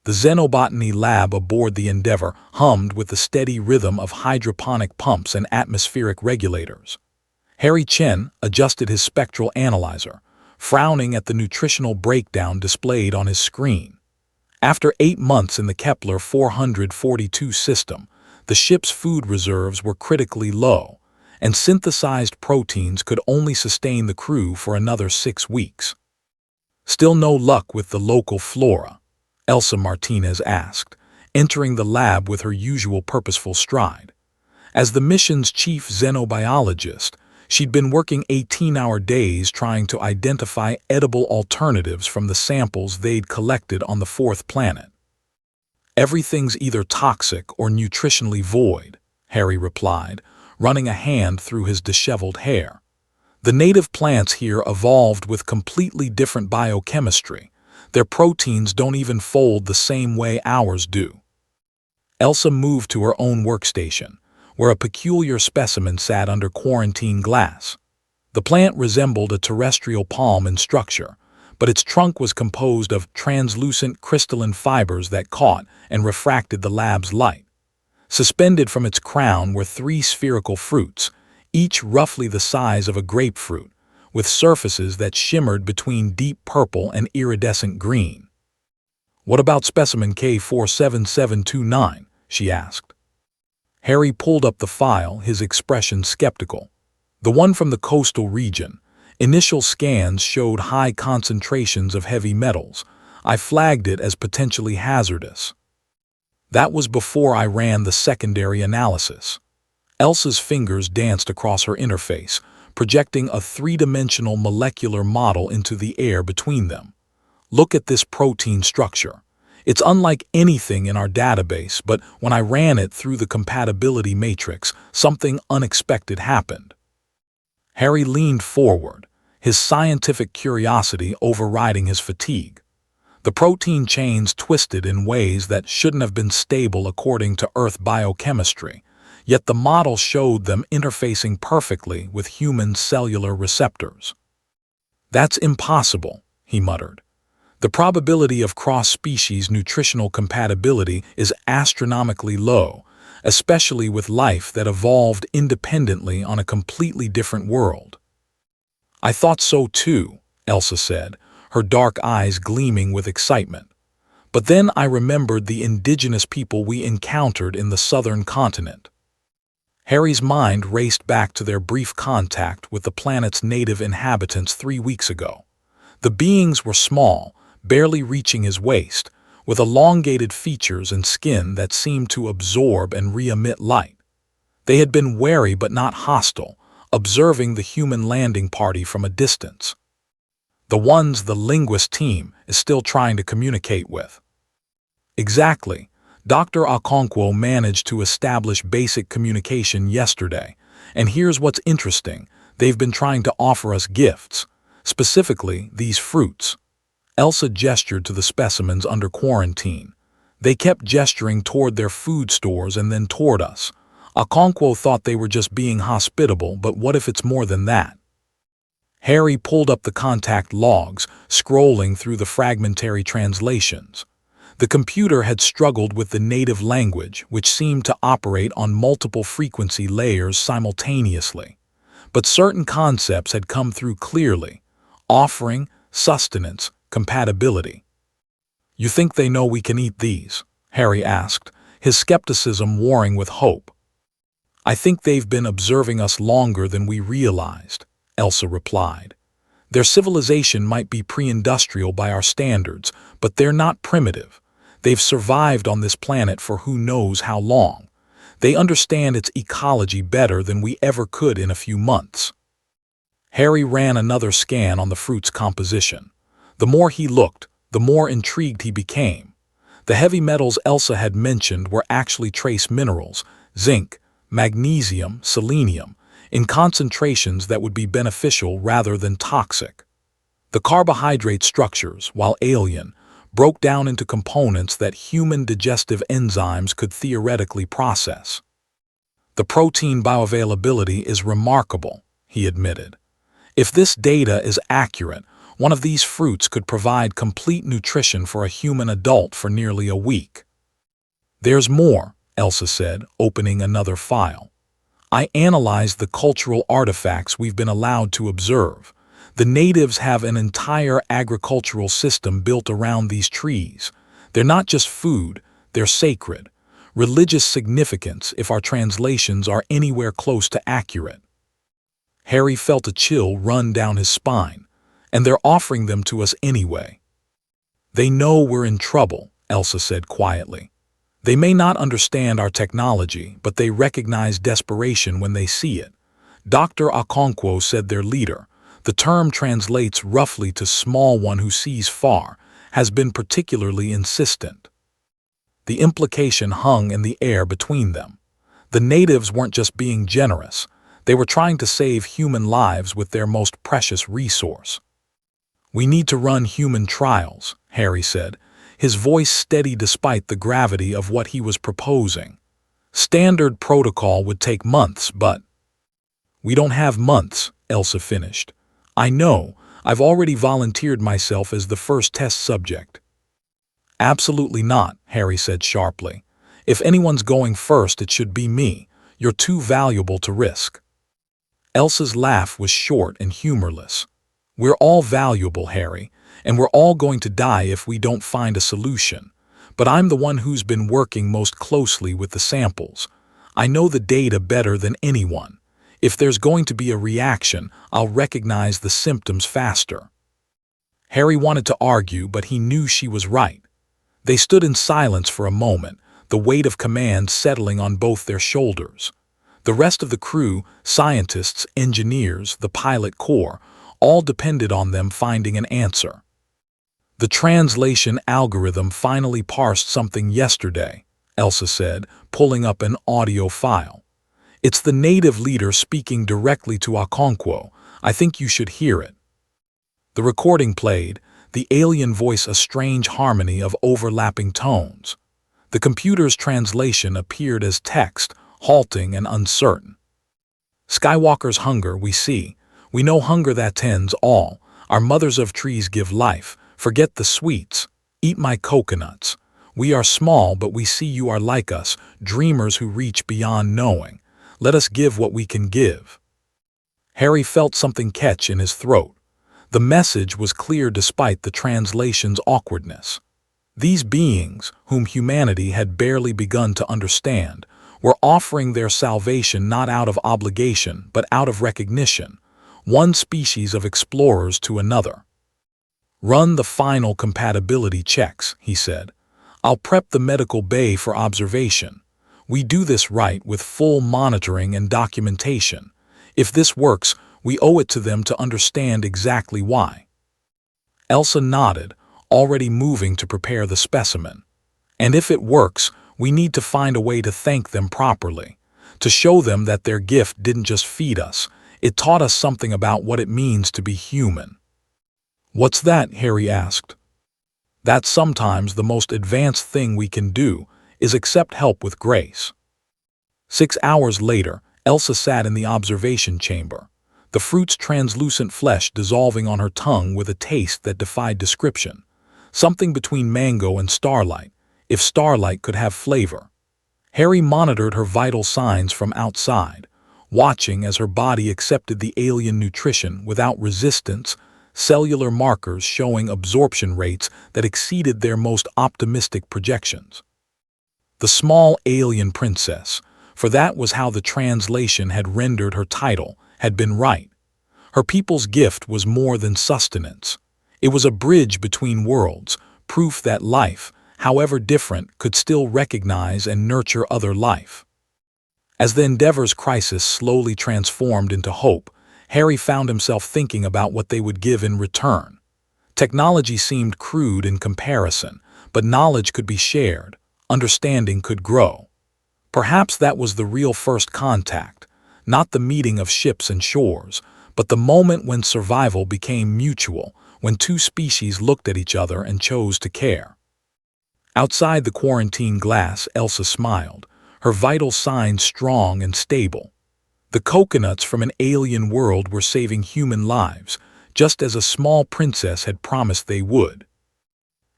The xenobotany lab aboard the Endeavour hummed with the steady rhythm of hydroponic pumps and atmospheric regulators. Harry Chen adjusted his spectral analyzer, frowning at the nutritional breakdown displayed on his screen. After 8 months in the Kepler 442 system, the ship's food reserves were critically low, and synthesized proteins could only sustain the crew for another 6 weeks. Still no luck with the local flora? Elsa Martinez asked, entering the lab with her usual purposeful stride. As the mission's chief xenobiologist, she'd been working 18-hour days trying to identify edible alternatives from the samples they'd collected on the 4th planet. "Everything's either toxic or nutritionally void," Harry replied, running a hand through his disheveled hair. "The native plants here evolved with completely different biochemistry. Their proteins don't even fold the same way ours do." Elsa moved to her own workstation, where a peculiar specimen sat under quarantine glass. The plant resembled a terrestrial palm in structure, but its trunk was composed of translucent crystalline fibers that caught and refracted the lab's light. Suspended from its crown were 3 spherical fruits, each roughly the size of a grapefruit, with surfaces that shimmered between deep purple and iridescent green. "What about specimen K47729? She asked. Harry pulled up the file, his expression skeptical. "The one from the coastal region. Initial scans showed high concentrations of heavy metals. I flagged it as potentially hazardous." "That was before I ran the secondary analysis." Elsa's fingers danced across her interface, projecting a 3-dimensional molecular model into the air between them. "Look at this protein structure. It's unlike anything in our database, but when I ran it through the compatibility matrix, something unexpected happened." Harry leaned forward, his scientific curiosity overriding his fatigue. The protein chains twisted in ways that shouldn't have been stable according to Earth biochemistry, yet the model showed them interfacing perfectly with human cellular receptors. "That's impossible," he muttered. "The probability of cross-species nutritional compatibility is astronomically low, especially with life that evolved independently on a completely different world." "I thought so too," Elsa said, her dark eyes gleaming with excitement. "But then I remembered the indigenous people we encountered in the southern continent." Harry's mind raced back to their brief contact with the planet's native inhabitants 3 weeks ago. The beings were small, barely reaching his waist, with elongated features and skin that seemed to absorb and re-emit light. They had been wary but not hostile, observing the human landing party from a distance. "The ones the linguist team is still trying to communicate with." "Exactly. Dr. Okonkwo managed to establish basic communication yesterday, and here's what's interesting. They've been trying to offer us gifts, specifically these fruits." Elsa gestured to the specimens under quarantine. They kept gesturing toward their food stores and then toward us. Okonkwo thought they were just being hospitable, but what if it's more than that? Harry pulled up the contact logs, scrolling through the fragmentary translations. The computer had struggled with the native language, which seemed to operate on multiple frequency layers simultaneously. But certain concepts had come through clearly: offering, sustenance, compatibility. "You think they know we can eat these?" Harry asked, his skepticism warring with hope. "I think they've been observing us longer than we realized," Elsa replied. "Their civilization might be pre-industrial by our standards, but they're not primitive. They've survived on this planet for who knows how long. They understand its ecology better than we ever could in a few months." Harry ran another scan on the fruit's composition. The more he looked, the more intrigued he became. The heavy metals Elsa had mentioned were actually trace minerals: zinc, magnesium, selenium, in concentrations that would be beneficial rather than toxic. The carbohydrate structures, while alien, broke down into components that human digestive enzymes could theoretically process. "The protein bioavailability is remarkable," he admitted. "If this data is accurate, One of these fruits could provide complete nutrition for a human adult for nearly a week. There's more, Elsa said, opening another file. I analyzed the cultural artifacts we've been allowed to observe. The natives have an entire agricultural system built around these trees. They're not just food, they're sacred. Religious significance if our translations are anywhere close to accurate. Harry felt a chill run down his spine. And they're offering them to us anyway. They know we're in trouble, Elsa said quietly. They may not understand our technology, but they recognize desperation when they see it. Dr. Okonkwo said their leader, the term translates roughly to small one who sees far, has been particularly insistent. The implication hung in the air between them. The natives weren't just being generous. They were trying to save human lives with their most precious resource. We need to run human trials, Harry said, his voice steady despite the gravity of what he was proposing. Standard protocol would take months, but... We don't have months, Elsa finished. I know, I've already volunteered myself as the first test subject. Absolutely not, Harry said sharply. If anyone's going first, it should be me. You're too valuable to risk. Elsa's laugh was short and humorless. We're all valuable, Harry, and we're all going to die if we don't find a solution. But I'm the one who's been working most closely with the samples. I know the data better than anyone. If there's going to be a reaction, I'll recognize the symptoms faster. Harry wanted to argue, but he knew she was right. They stood in silence for a moment, the weight of command settling on both their shoulders. The rest of the crew, scientists, engineers, the pilot corps, all depended on them finding an answer. The translation algorithm finally parsed something yesterday, Elsa said, pulling up an audio file. It's the native leader speaking directly to Okonkwo. I think you should hear it. The recording played, the alien voice a strange harmony of overlapping tones. The computer's translation appeared as text, halting and uncertain. Skywalker's hunger we see. We know hunger that tends all. Our mothers of trees give life. Forget the sweets. Eat my coconuts. We are small, but we see you are like us, dreamers who reach beyond knowing. Let us give what we can give. Harry felt something catch in his throat. The message was clear despite the translation's awkwardness. These beings, whom humanity had barely begun to understand, were offering their salvation not out of obligation but out of recognition, one species of explorers to another. Run the final compatibility checks, he said. I'll prep the medical bay for observation. We do this right with full monitoring and documentation. If this works, we owe it to them to understand exactly why. Elsa nodded, already moving to prepare the specimen. And if it works, we need to find a way to thank them properly, to show them that their gift didn't just feed us, it taught us something about what it means to be human. What's that? Harry asked. That sometimes the most advanced thing we can do is accept help with grace. 6 hours later, Elsa sat in the observation chamber, the fruit's translucent flesh dissolving on her tongue with a taste that defied description. Something between mango and starlight, if starlight could have flavor. Harry monitored her vital signs from outside, watching as her body accepted the alien nutrition without resistance, cellular markers showing absorption rates that exceeded their most optimistic projections. The small alien princess, for that was how the translation had rendered her title, had been right. Her people's gift was more than sustenance. It was a bridge between worlds, proof that life, however different, could still recognize and nurture other life. As the Endeavor's crisis slowly transformed into hope, Harry found himself thinking about what they would give in return. Technology seemed crude in comparison, but knowledge could be shared, understanding could grow. Perhaps that was the real first contact, not the meeting of ships and shores, but the moment when survival became mutual, when two species looked at each other and chose to care. Outside the quarantine glass, Elsa smiled, her vital signs strong and stable. The coconuts from an alien world were saving human lives, just as a small princess had promised they would.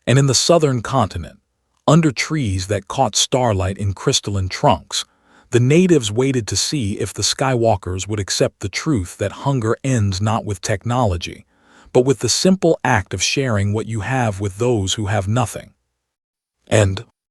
And in the southern continent, under trees that caught starlight in crystalline trunks, the natives waited to see if the Skywalkers would accept the truth that hunger ends not with technology, but with the simple act of sharing what you have with those who have nothing. And